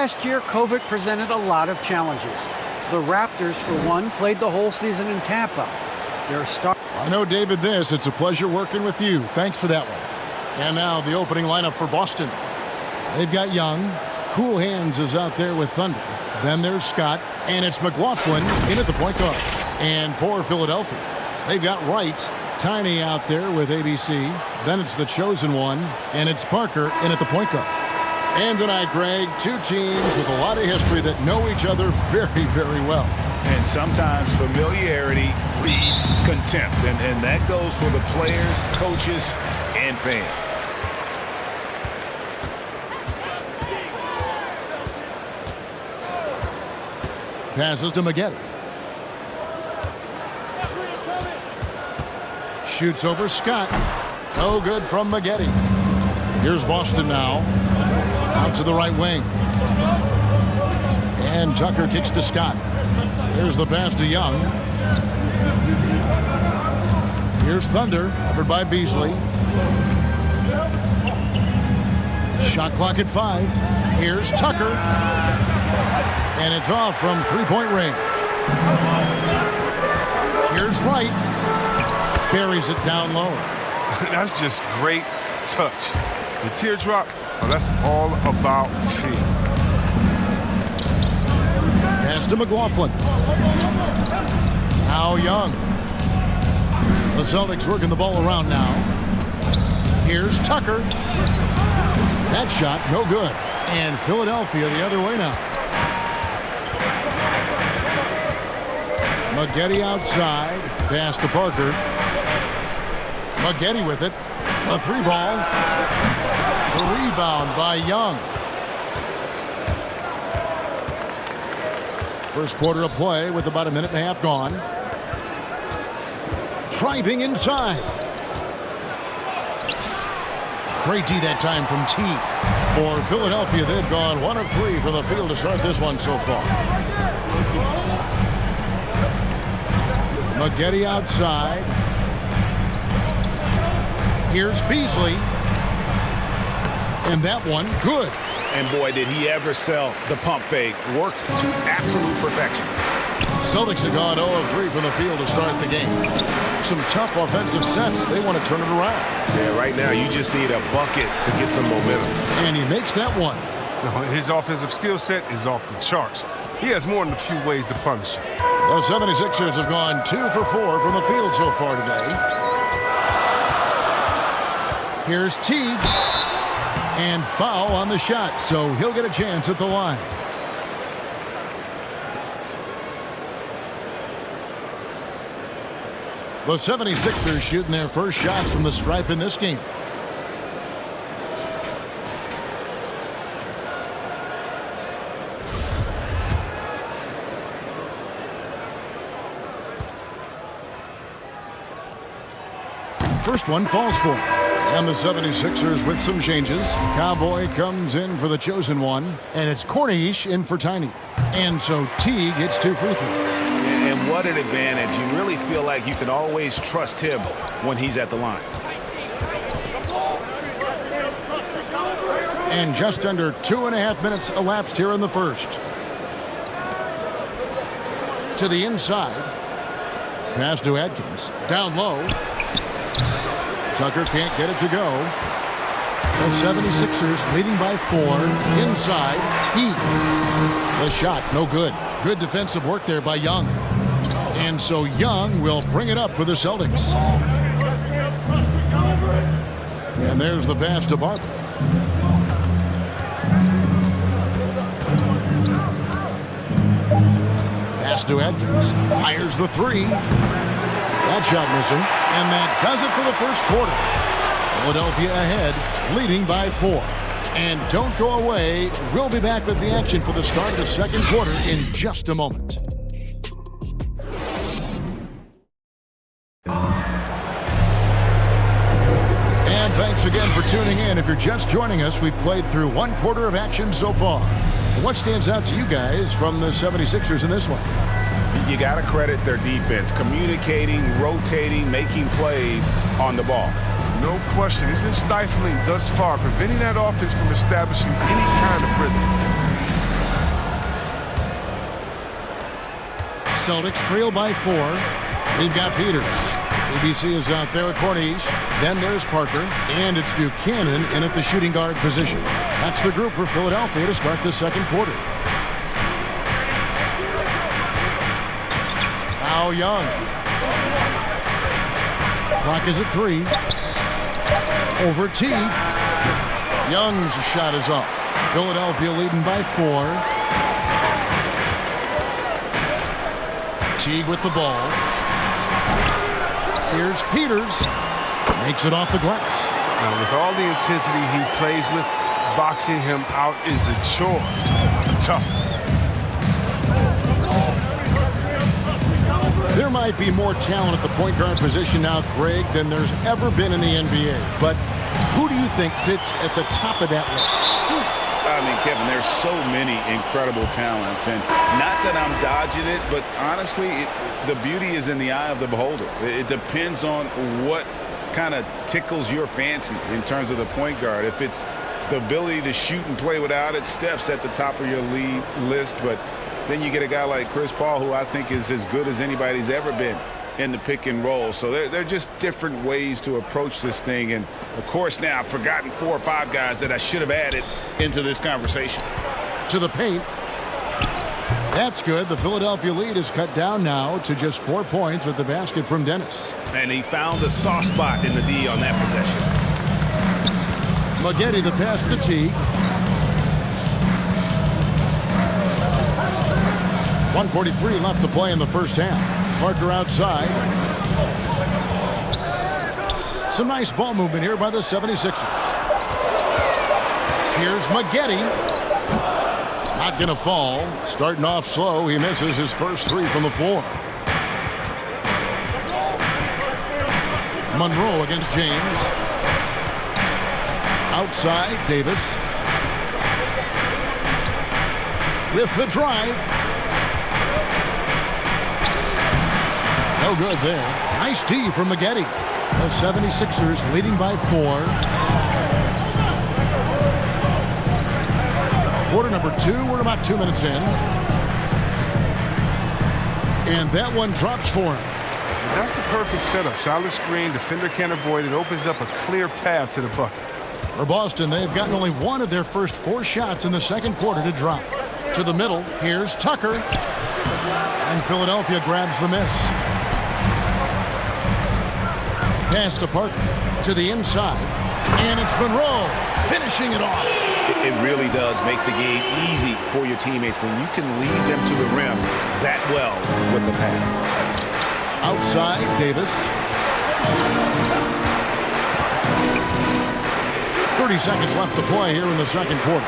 last year, COVID presented a lot of challenges. The Raptors, for one, played the whole season in Tampa. Their star. I know, David, it's a pleasure working with you. Thanks for that one. And now the opening lineup for Boston. They've got Young. Cool Hands is out there with Thunder. Then there's Scott. And it's McLaughlin in at the point guard. And for Philadelphia, they've got Wright. Tiny out there with ABC. Then it's the chosen one. And it's Parker in at the point guard. And tonight, Greg, two teams with a lot of history that know each other very, very well. And sometimes familiarity breeds contempt. And that goes for the players, coaches, and fans. Passes to Maggette. Shoots over Scott. No good from Maggette. Here's Boston now. Out to the right wing. And Tucker kicks to Scott. Here's the pass to Young. Here's Thunder, covered by Beasley. Shot clock at 5. Here's Tucker. And it's off from three-point range. Here's Wright. Buries it down low. That's just great touch. The teardrop, that's all about feel. Pass to McLaughlin. Now Young. The Celtics working the ball around now. Here's Tucker. That shot, no good. And Philadelphia the other way now. Maggette outside. Pass to Parker. Maggette with it. A three ball. The rebound by Young. First quarter of play with about a minute and a half gone. Driving inside. Great D that time from T. For Philadelphia, they've gone 1 of 3 from the field to start this one so far. Maggette outside. Here's Beasley. And that one, good. And boy, did he ever sell the pump fake. Worked to absolute perfection. Celtics have gone 0 of 3 from the field to start the game. Some tough offensive sets. They want to turn it around. Yeah, right now you just need a bucket to get some momentum. And he makes that one. His offensive skill set is off the charts. He has more than a few ways to punish you. The 76ers have gone 2 for 4 from the field so far today. Here's Teague. And foul on the shot, so he'll get a chance at the line. The 76ers shooting their first shots from the stripe in this game. First one falls for him. And the 76ers with some changes. Cowboy comes in for the chosen one. And it's Cornish in for Tiny. And so Teague gets 2 free throws. And what an advantage. You really feel like you can always trust him when he's at the line. And just under 2.5 minutes elapsed here in the first. To the inside. Pass to Adkins. Down low. Tucker can't get it to go. The 76ers leading by 4. Inside, Teague. The shot, no good. Good defensive work there by Young. And so Young will bring it up for the Celtics. And there's the pass to Barber. Pass to Adkins. Fires the 3. That shot missing. And that does it for the first quarter. Philadelphia ahead, leading by 4. And don't go away. We'll be back with the action for the start of the second quarter in just a moment. And thanks again for tuning in. If you're just joining us, we've played through 1 quarter of action so far. What stands out to you guys from the 76ers in this one? You got to credit their defense, communicating, rotating, making plays on the ball. No question. It's been stifling thus far, preventing that offense from establishing any kind of rhythm. Celtics trail by 4. We've got Peters. ABC is out there with Corniche. Then there's Parker. And it's Buchanan in at the shooting guard position. That's the group for Philadelphia to start the second quarter. Now Young. Clock is at 3. Over T. Young's shot is off. Philadelphia leading by 4. Teague with the ball. Here's Peters. Makes it off the glass. Now, with all the intensity he plays with, boxing him out is a chore. Tough. There might be more talent at the point guard position now, Greg, than there's ever been in the NBA. But who do you think sits at the top of that list? I mean, Kevin, there's so many incredible talents. And not that I'm dodging it, but honestly, the beauty is in the eye of the beholder. It depends on what kind of tickles your fancy in terms of the point guard. If it's the ability to shoot and play without it, Steph's at the top of your lead list. But then you get a guy like Chris Paul, who I think is as good as anybody's ever been in the pick and roll. So they're just different ways to approach this thing. And, of course, now I've forgotten 4 or 5 guys that I should have added into this conversation. To the paint. That's good. The Philadelphia lead is cut down now to just 4 points with the basket from Dennis. And he found the soft spot in the D on that possession. Maggette the pass to T. 1:43 left to play in the first half. Parker outside. Some nice ball movement here by the 76ers. Here's Maggette. Not going to fall. Starting off slow. He misses his first 3 from the floor. Monroe against James. Outside, Davis. With the drive. No good there. Nice D from Maggette. The 76ers leading by 4. Quarter number 2. We're about 2 minutes in. And that one drops for him. That's a perfect setup. Solid screen. Defender can't avoid it. Opens up a clear path to the bucket. For Boston, they've gotten only 1 of their first 4 shots in the second quarter to drop. To the middle. Here's Tucker. And Philadelphia grabs the miss. Pass to Parker. To the inside. And it's Monroe finishing it off. It really does make the game easy for your teammates when you can lead them to the rim that well with the pass. Outside, Davis. 30 seconds left to play here in the second quarter.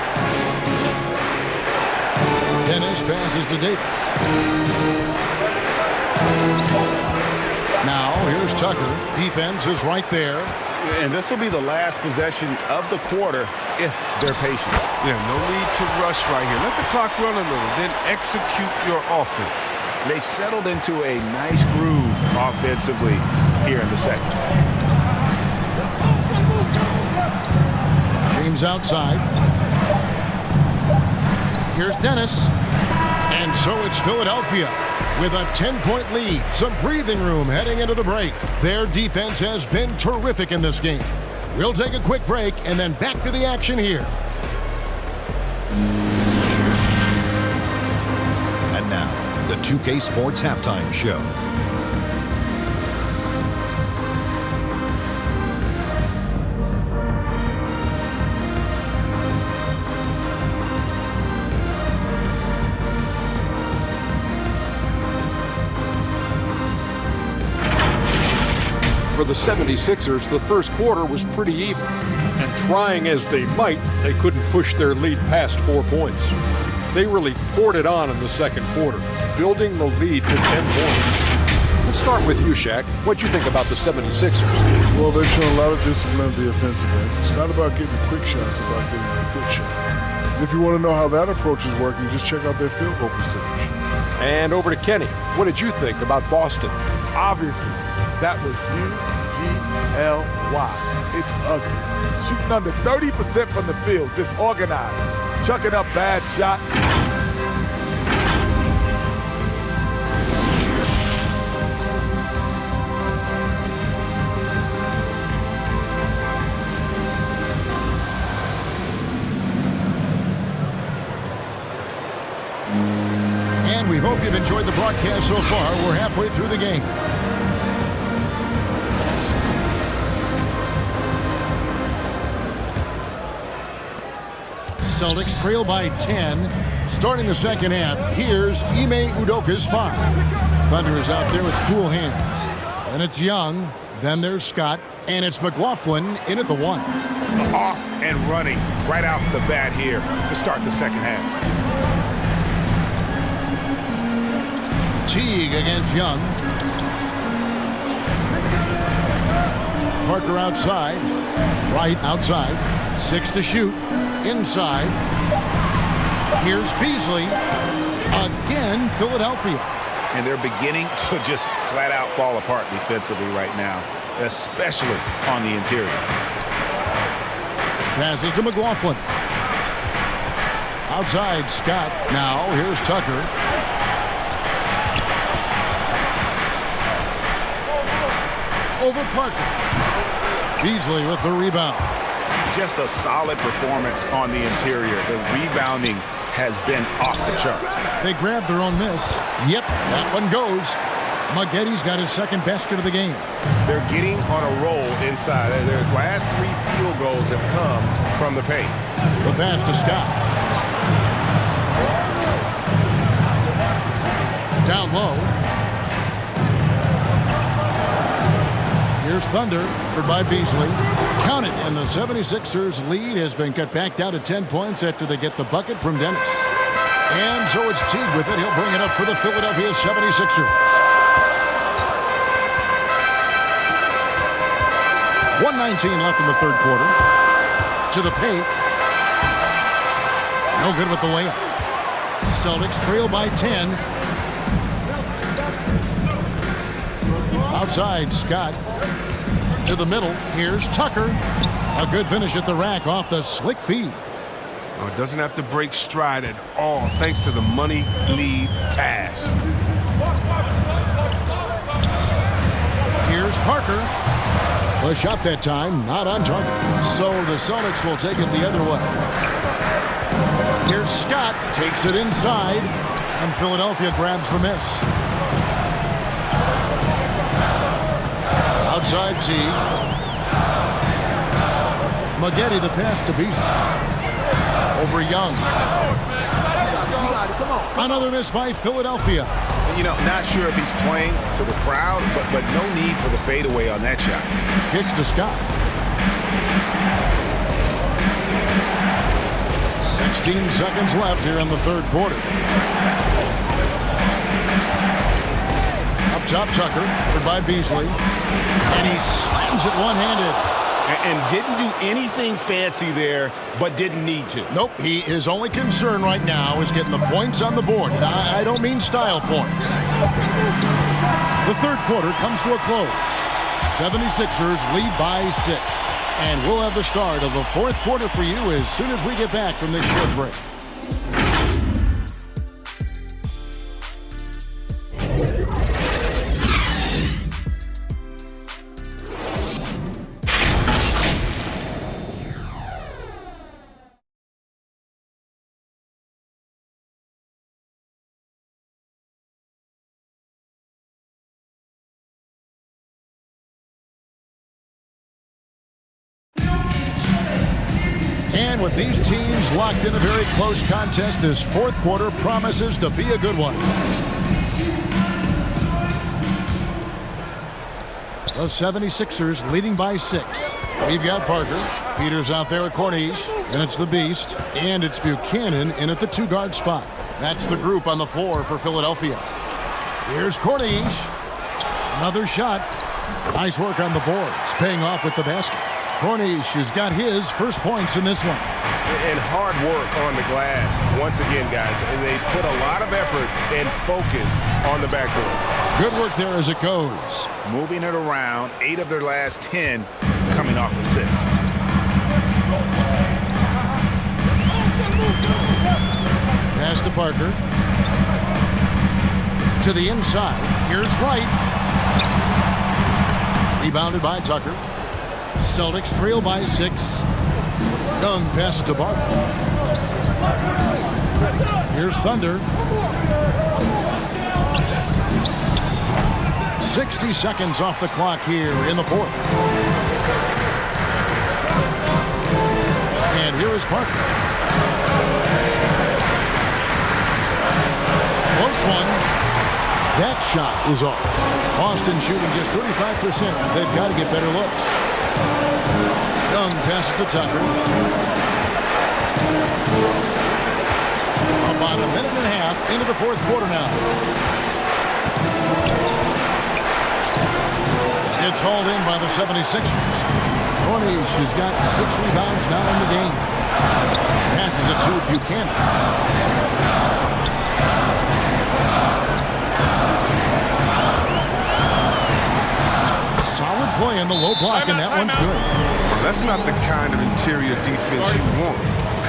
Dennis passes to Davis. Now, here's Tucker. Defense is right there. And this will be the last possession of the quarter if they're patient. Yeah, no need to rush right here. Let the clock run a little, then execute your offense. They've settled into a nice groove offensively here in the second. James outside. Here's Dennis. And so it's Philadelphia with a 10-point lead. Some breathing room heading into the break. Their defense has been terrific in this game. We'll take a quick break and then back to the action here. And now, the 2K Sports Halftime Show. For the 76ers, the first quarter was pretty even. And trying as they might, they couldn't push their lead past 4 points. They really poured it on in the second quarter, building the lead to 10 points. Let's start with you, Shaq. What'd you think about the 76ers? Well, they've shown a lot of discipline at the offensive end. It's not about getting quick shots, it's about getting a good shot. If you want to know how that approach is working, just check out their field goal percentage. And over to Kenny. What did you think about Boston? Obviously, that was U-G-L-Y. It's ugly. Shooting under 30% from the field, disorganized, chucking up bad shots. And we hope you've enjoyed the broadcast so far. We're halfway through the game. Celtics trail by 10. Starting the second half, here's Ime Udoka's 5. Thunder is out there with cool hands. And it's Young. Then there's Scott. And it's McLaughlin in at the 1. Off and running right out the bat here to start the second half. Teague against Young. Parker outside. Wright outside. 6 to shoot. Inside. Here's Beasley. Again, Philadelphia. And they're beginning to just flat out fall apart defensively right now, especially on the interior. Passes to McLaughlin. Outside, Scott. Now, here's Tucker. Over Parker. Beasley with the rebound. Just a solid performance on the interior. The rebounding has been off the charts. They grabbed their own miss. Yep, that one goes. Maggotti's got his second basket of the game. They're getting on a roll inside. Their last 3 field goals have come from the paint. The pass to Scott. Down low. Here's Thunder, covered by Beasley. Count it, and the 76ers lead has been cut back down to 10 points after they get the bucket from Dennis. And so it's Teague with it. He'll bring it up for the Philadelphia 76ers. 1:19 left in the third quarter. To the paint. No good with the layup. Celtics trail by 10. Outside, Scott. To the middle. Here's Tucker. A good finish at the rack off the slick feed. Oh, it doesn't have to break stride at all thanks to the money lead pass. Here's Parker. The shot that time, not on target. So the Celtics will take it the other way. Here's Scott. Takes it inside. And Philadelphia grabs the miss. Outside T. Maggotti the pass to Beasley. Over Young. Another miss by Philadelphia. You know, not sure if he's playing to the crowd, but no need for the fadeaway on that shot. Kicks to Scott. 16 seconds left here in the third quarter. Up top, Tucker, covered by Beasley. And he slams it one-handed. And didn't do anything fancy there, but didn't need to. Nope, his only concern right now is getting the points on the board. And I don't mean style points. The third quarter comes to a close. 76ers lead by 6. And we'll have the start of the fourth quarter for you as soon as we get back from this short break. And with these teams locked in a very close contest, this fourth quarter promises to be a good one. The 76ers leading by 6. We've got Parker. Peters out there at Corniche. And it's the Beast. And it's Buchanan in at the 2-guard spot. That's the group on the floor for Philadelphia. Here's Corniche. Another shot. Nice work on the board. It's paying off with the basket. Corniche has got his first points in this one. And hard work on the glass. Once again, guys, they put a lot of effort and focus on the backboard. Good work there as it goes. Moving it around, 8 of their last 10 coming off assists. Pass to Parker. To the inside. Here's Wright. Rebounded by Tucker. Celtics trail by 6. Young passes to Barton. Here's Thunder. 60 seconds off the clock here in the fourth. And here is Parker. Floats one. That shot is off. Boston shooting just 35%. They've got to get better looks. Young passes to Tucker. About a minute and a half into the fourth quarter now. It's hauled in by the 76ers. Cornish has got 6 rebounds now in the game. Passes it to Buchanan. Solid play in the low block, and that one's good. Well, that's not the kind of interior defense you want.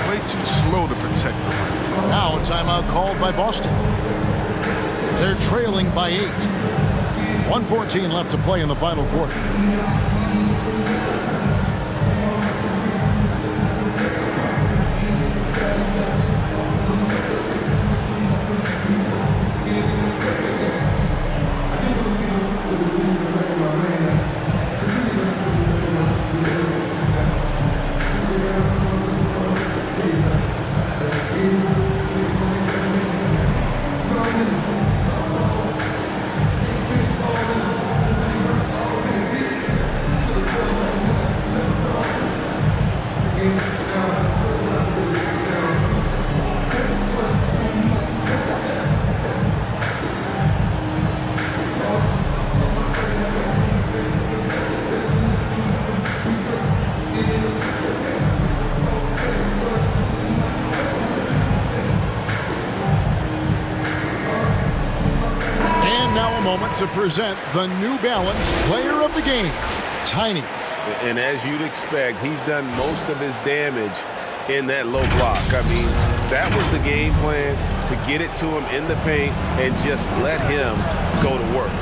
Way too slow to protect the rim. Now a timeout called by Boston. They're trailing by 8. 1:14 left to play in the final quarter. To present the New Balance Player of the Game, Tiny. And as you'd expect, he's done most of his damage in that low block. I mean, that was the game plan, to get it to him in the paint and just let him go to work.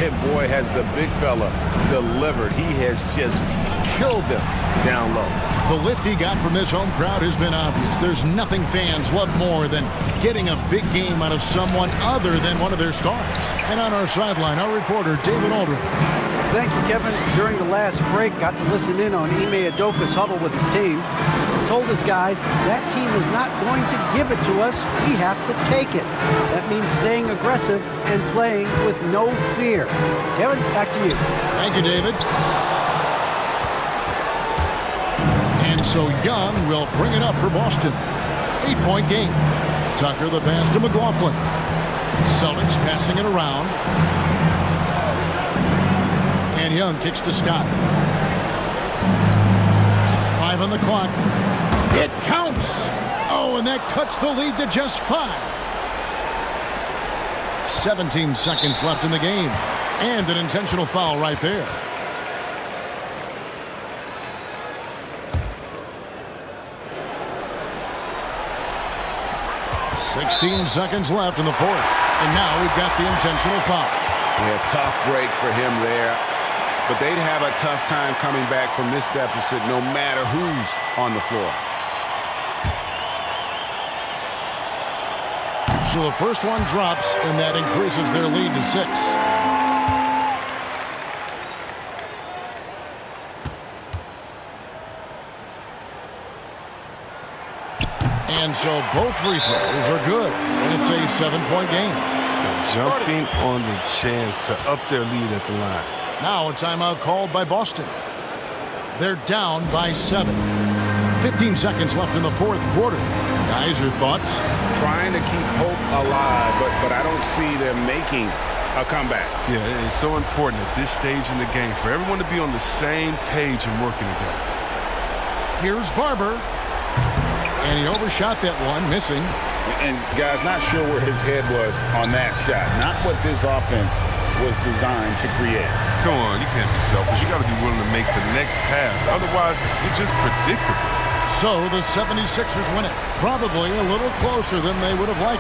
And boy, has the big fella delivered. He has just killed them down low. The lift he got from this home crowd has been obvious. There's nothing fans love more than getting a big game out of someone other than one of their stars. And on our sideline, our reporter, David Aldridge. Thank you, Kevin. During the last break, got to listen in on Ime Udoka's huddle with his team. Told his guys, that team is not going to give it to us. We have to take it. That means staying aggressive and playing with no fear. Kevin, back to you. Thank you, David. And so Young will bring it up for Boston. 8-point game. Tucker the pass to McLaughlin. Celtics passing it around. And Young kicks to Scott. 5 on the clock. It counts. Oh, and that cuts the lead to just 5. 17 seconds left in the game. And an intentional foul right there. .16 seconds left in the fourth. And now we've got the intentional foul. Yeah, tough break for him there. But they'd have a tough time coming back from this deficit no matter who's on the floor. So the first one drops, and that increases their lead to 6. And so both free throws are good, and it's a 7-point game. Jumping on the chance to up their lead at the line. Now a timeout called by Boston. They're down by 7. 15 seconds left in the fourth quarter. Guys, your thoughts? Trying to keep hope alive, but I don't see them making a comeback. Yeah, it's so important at this stage in the game for everyone to be on the same page and working together. Here's Barber. And he overshot that one, missing. And, guys, not sure where his head was on that shot. Not what this offense was designed to create. Come on, you can't be selfish. You got to be willing to make the next pass. Otherwise, you're just predictable. So the 76ers win it. Probably a little closer than they would have liked.